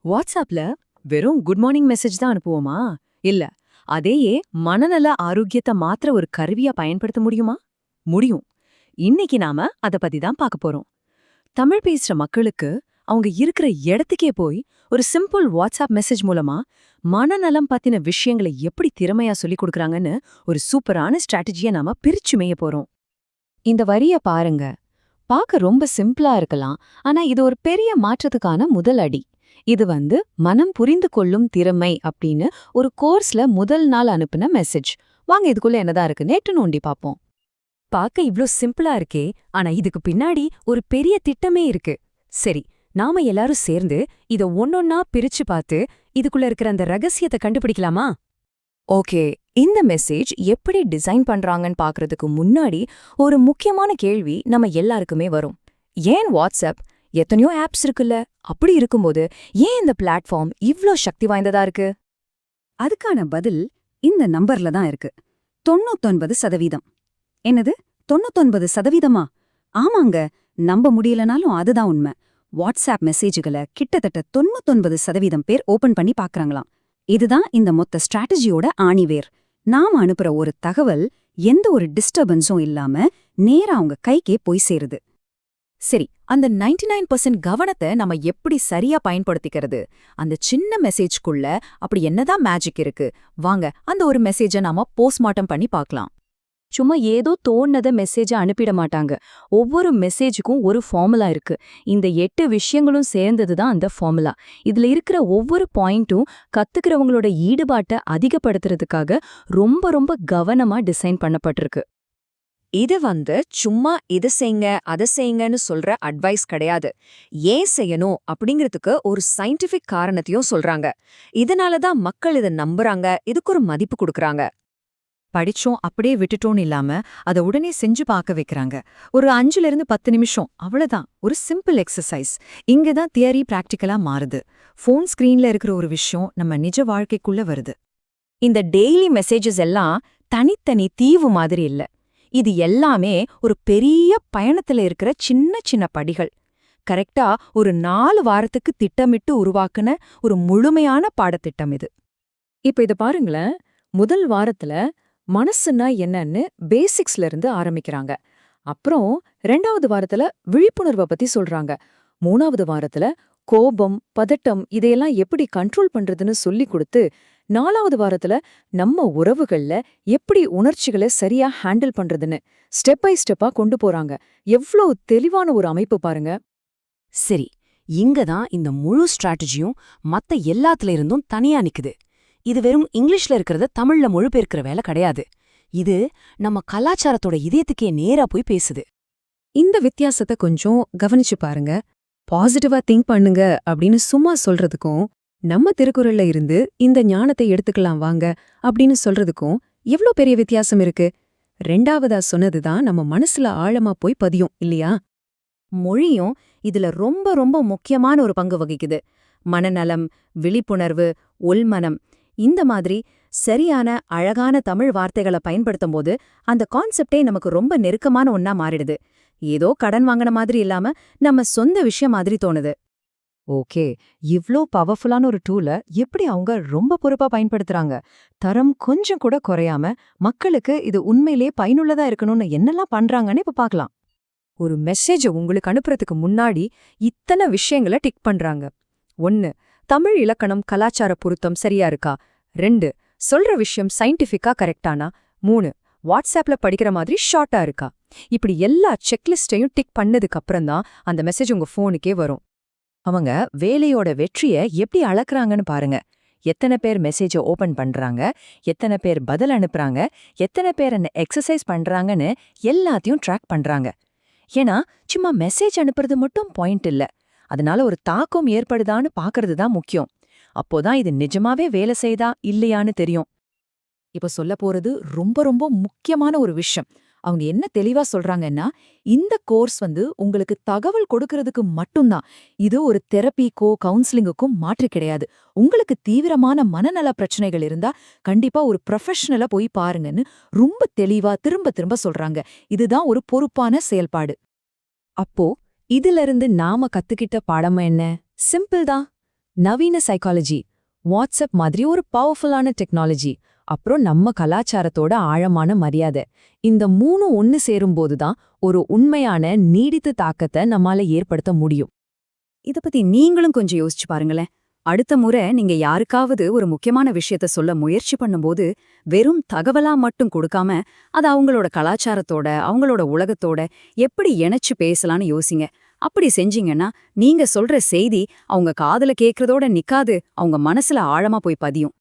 வாட்ஸ்அப்ல வெறும் good morning message தான் அனுப்புவோமா? இல்ல, அதையே மனநல ஆரோக்கியத்தை மாத்திர ஒரு கருவியா பயன்படுத்த முடியுமா? முடியும். இன்னைக்கு நாம அத பத்தி தான் பார்க்க போறோம். தமிழ் பேசுற மக்களுக்கு அவங்க இருக்கிற இடத்துக்கே போய் ஒரு சிம்பிள் வாட்ஸ்அப் மெசேஜ் மூலமா மனநலம் பத்தின விஷயங்களை எப்படி திறமையா சொல்லிக் கொடுக்கறாங்கன்னு ஒரு சூப்பரான ஸ்ட்ராட்டஜியை நாம பிரிச்சு மேய போறோம். இந்த வரிய பாருங்க. பார்க்க ரொம்ப சிம்பிளா இருக்கலாம், ஆனா இது ஒரு பெரிய மாற்றத்துக்கான முதல் அடி. இது மனம் புரிந்து கொள்ளும் திறமை அப்படின்னு ஒரு கோர்ஸ்ல முதல் நாள் அனுப்புன மெசேஜ். வாங்க இதுக்குள்ள என்னதான் இருக்கு நேற்று நோண்டி பாப்போம். பார்க்க இவ்ளோ சிம்பிளா இருக்கே, ஆனா இதுக்கு பின்னாடி ஒரு பெரிய திட்டமே இருக்கு. சரி, நாம எல்லாரும் சேர்ந்து இத ஒன்னொன்னா பிரிச்சு பார்த்து இதுக்குள்ள இருக்கிற அந்த ரகசியத்தை கண்டுபிடிக்கலாமா? ஓகே, இந்த மெசேஜ் எப்படி டிசைன் பண்றாங்கன்னு பாக்குறதுக்கு முன்னாடி ஒரு முக்கியமான கேள்வி நம்ம எல்லாருக்குமே வரும். ஏன் வாட்ஸ்அப்? எத்தனையோ ஆப்ஸ் இருக்குல்ல, அப்படி இருக்கும்போது ஏன் இந்த பிளாட்ஃபார்ம் இவ்ளோ சக்தி வாய்ந்ததா இருக்கு? அதுக்கான பதில் இந்த நம்பர்ல தான் இருக்கு. 99%. என்னது 99%? ஆமாங்க, நம்ப முடியலனாலும் அதுதான் உண்மை. வாட்ஸ்அப் மெசேஜுகளை கிட்டத்தட்ட 99% பேர் ஓபன் பண்ணி பாக்குறாங்களாம். இதுதான் இந்த மொத்த ஸ்ட்ராட்டஜியோட ஆணிவேர். நாம அனுப்புற ஒரு தகவல் எந்த ஒரு டிஸ்டர்பன்ஸும் இல்லாம நேரா அவங்க கைக்கே போய் சேருது. சரி, அந்த 99% கவனத்தை நம்ம எப்படி சரியா பயன்படுத்திக்கிறது? அந்த சின்ன மெசேஜ்க்குள்ள அப்படி என்னதான் மேஜிக் இருக்கு? வாங்க அந்த ஒரு மெசேஜை நாம போஸ்ட்மார்ட்டம் பண்ணி பார்க்கலாம். சும்மா ஏதோ தோணுனத மெசேஜ அனுப்பிட மாட்டாங்க. ஒவ்வொரு மெசேஜுக்கும் ஒரு ஃபார்முலா இருக்கு. இந்த 8 விஷயங்களும் சேர்ந்தது தான் அந்த ஃபார்முலா. இதுல இருக்கிற ஒவ்வொரு பாயிண்ட்டும் கத்துக்கிறவங்களோட ஈடுபாட்டை அதிகப்படுத்துறதுக்காக ரொம்ப ரொம்ப கவனமா டிசைன் பண்ணப்பட்டிருக்கு. இது சும்மா இதை செய்யுங்க அதை செய்யுங்கன்னு சொல்ற அட்வைஸ் கிடையாது. ஏன் செய்யணும் அப்படிங்கிறதுக்கு ஒரு சயின்டிஃபிக் காரணத்தையும் சொல்றாங்க. இதனாலதான் மக்கள் இதை நம்புறாங்க, இதுக்கு ஒரு மதிப்பு கொடுக்கறாங்க. படிச்சோம் அப்படியே விட்டுட்டோன்னு இல்லாம அதை உடனே செஞ்சு பார்க்க வைக்கிறாங்க. ஒரு 5லிருந்து 10 நிமிஷம், அவ்வளவுதான். ஒரு சிம்பிள் எக்ஸசைஸ். இங்கதான் தியரி பிராக்டிக்கலா மாறுது. ஃபோன் ஸ்கிரீன்ல இருக்கிற ஒரு விஷயம் நம்ம நிஜ வாழ்க்கைக்குள்ள வருது. இந்த டெய்லி மெசேஜஸ் எல்லாம் தனித்தனி தீவு மாதிரி இல்ல. இது எல்லாமே ஒரு பெரிய பயணத்துல இருக்கிற சின்ன சின்ன படிகள். கரெக்டா ஒரு 4 வாரத்துக்கு திட்டமிட்டு உருவாக்குன ஒரு முழுமையான பாடத்திட்டம் இது. இப்ப இத பாருங்களேன். முதல் வாரத்துல மனசுன்னா என்னன்னு பேசிக்ஸ்ல இருந்து ஆரம்பிக்கிறாங்க. அப்புறம் 2வது வாரத்துல விழிப்புணர்வை பத்தி சொல்றாங்க. 3வது வாரத்துல கோபம், பதட்டம் இதையெல்லாம் எப்படி கண்ட்ரோல் பண்றதுன்னு சொல்லி கொடுத்து, 4வது வாரத்துல நம்ம உறவுகள்ல எப்படி உணர்ச்சிகளை சரியா ஹேண்டில் பண்றதுன்னு ஸ்டெப் பை ஸ்டெப்பா கொண்டு போறாங்க. எவ்ளோ தெளிவான ஒரு அமைப்பு பாருங்க. சரி, இங்கதான் இந்த முழு ஸ்ட்ராட்டஜியும் மத்த எல்லாத்துல இருந்தும் தனியா நிக்குது. இது வெறும் இங்கிலீஷ்ல இருக்கிறத தமிழ்ல மொழிபெயர்க்கிற வேலை கிடையாது. இது நம்ம கலாச்சாரத்தோட இதயத்துக்கே நேரா போய் பேசுது. இந்த வித்தியாசத்தை கொஞ்சம் கவனிச்சு பாருங்க. பாசிட்டிவா திங்க் பண்ணுங்க அப்படின்னு சும்மா சொல்றதுக்கும், நம்ம திருக்குறள்ல இருந்து இந்த ஞானத்தை எடுத்துக்கலாம் வாங்க அப்படின்னு சொல்றதுக்கும் எவ்ளோ பெரிய வித்தியாசம் இருக்கு. 2வதா சொன்னதுதான் நம்ம மனசுல ஆழமா போய் பதியும் இல்லையா? மொழியும் இதுல ரொம்ப ரொம்ப முக்கியமான ஒரு பங்கு வகிக்குது. மனநலம், விழிப்புணர்வு, உள்மனம், இந்த மாதிரி சரியான அழகான தமிழ் வார்த்தைகளை பயன்படுத்தும் போது அந்த கான்செப்டே நமக்கு ரொம்ப நெருக்கமான ஒன்னா மாறிடுது. ஏதோ கடன் வாங்கின மாதிரி இல்லாம நம்ம சொந்த விஷயம் மாதிரி தோணுது. ஓகே, இவ்ளோ பவர்ஃபுல்லான ஒரு டூலை எப்படி அவங்க ரொம்ப பொறுப்பா பயன்படுத்துறாங்க? தரம் கொஞ்சம் கூட குறையாம மக்களுக்கு இது உண்மையிலே பயனுள்ளதா இருக்கணும்னு என்னெல்லாம் பண்றாங்கன்னு இப்ப பார்க்கலாம். ஒரு மெசேஜை உங்களுக்கு அனுப்புறதுக்கு முன்னாடி இத்தனை விஷயங்களை டிக் பண்றாங்க. 1. தமிழ் இலக்கணம் கலாச்சார பொருத்தம் சரியா இருக்கா? 2. சொல்ற விஷயம் சயின்டிஃபிக்கா கரெக்டானா? 3. வாட்ஸ்அப்ல படிக்கிற மாதிரி ஷார்ட்டா இருக்கா? இப்படி எல்லா செக்லிஸ்டையும் டிக் பண்ணதுக்கு அப்புறம்தான் அந்த மெசேஜ் உங்க ஃபோனுக்கே வரும். அவங்க வேலையோட வெற்றியை எப்படி அளக்குறாங்கன்னு பாருங்க. எத்தனை பேர் மெசேஜை ஓபன் பண்றாங்க, எத்தனை பேர் பதில் அனுப்புறாங்க, எத்தனை பேர் என்ன எக்ஸசைஸ் பண்றாங்கன்னு எல்லாத்தையும் ட்ராக் பண்றாங்க. ஏன்னா சும்மா மெசேஜ் அனுப்புறது மட்டும் பாயிண்ட் இல்ல. அதனால ஒரு தாக்கம் ஏற்படுதான்னு பாக்குறது தான் முக்கியம். அப்போதான் இது நிஜமாவே வேலை செய்தா இல்லையான்னு தெரியும். இப்ப சொல்ல போறது ரொம்ப ரொம்ப முக்கியமான ஒரு விஷயம். அவங்க என்ன தெளிவா சொல்றாங்கன்னா, இந்த கோர்ஸ் உங்களுக்கு தகவல் கொடுக்கறதுக்கு மட்டும்தான். இது ஒரு தெரப்பிக்கோ கவுன்சிலிங்குக்கும் மாற்று கிடையாது. உங்களுக்கு தீவிரமான மனநல பிரச்சனைகள் இருந்தா கண்டிப்பா ஒரு ப்ரொஃபஷனலா போய் பாருங்கன்னு ரொம்ப தெளிவா திரும்ப திரும்ப சொல்றாங்க. இதுதான் ஒரு பொறுப்பான செயல்பாடு. அப்போ இதிலிருந்து நாம கத்துக்கிட்ட பாடம் என்ன? சிம்பிள் தான். நவீன சைக்காலஜி, வாட்ஸ்அப் மாதிரி ஒரு பவர்ஃபுல்லான டெக்னாலஜி, அப்புறம் நம்ம கலாச்சாரத்தோட ஆழமான மரியாதை, இந்த 3 ஒன்னு சேரும்போது தான் ஒரு உண்மையான நீடித்த தாக்கத்தை நம்மால ஏற்படுத்த முடியும். இத பத்தி நீங்களும் கொஞ்சம் யோசிச்சு பாருங்களேன். அடுத்த முறை நீங்க யாருக்காவது ஒரு முக்கியமான விஷயத்த சொல்ல முயற்சி பண்ணும்போது வெறும் தகவலா மட்டும் கொடுக்காம அது அவங்களோட கலாச்சாரத்தோட அவங்களோட உலகத்தோட எப்படி இணைச்சு பேசலாம்னு யோசிங்க. அப்படி செஞ்சீங்கன்னா நீங்க சொல்ற செய்தி அவங்க காதுல கேக்குறதோட நிக்காது, அவங்க மனசுல ஆழமா போய் பதியும்.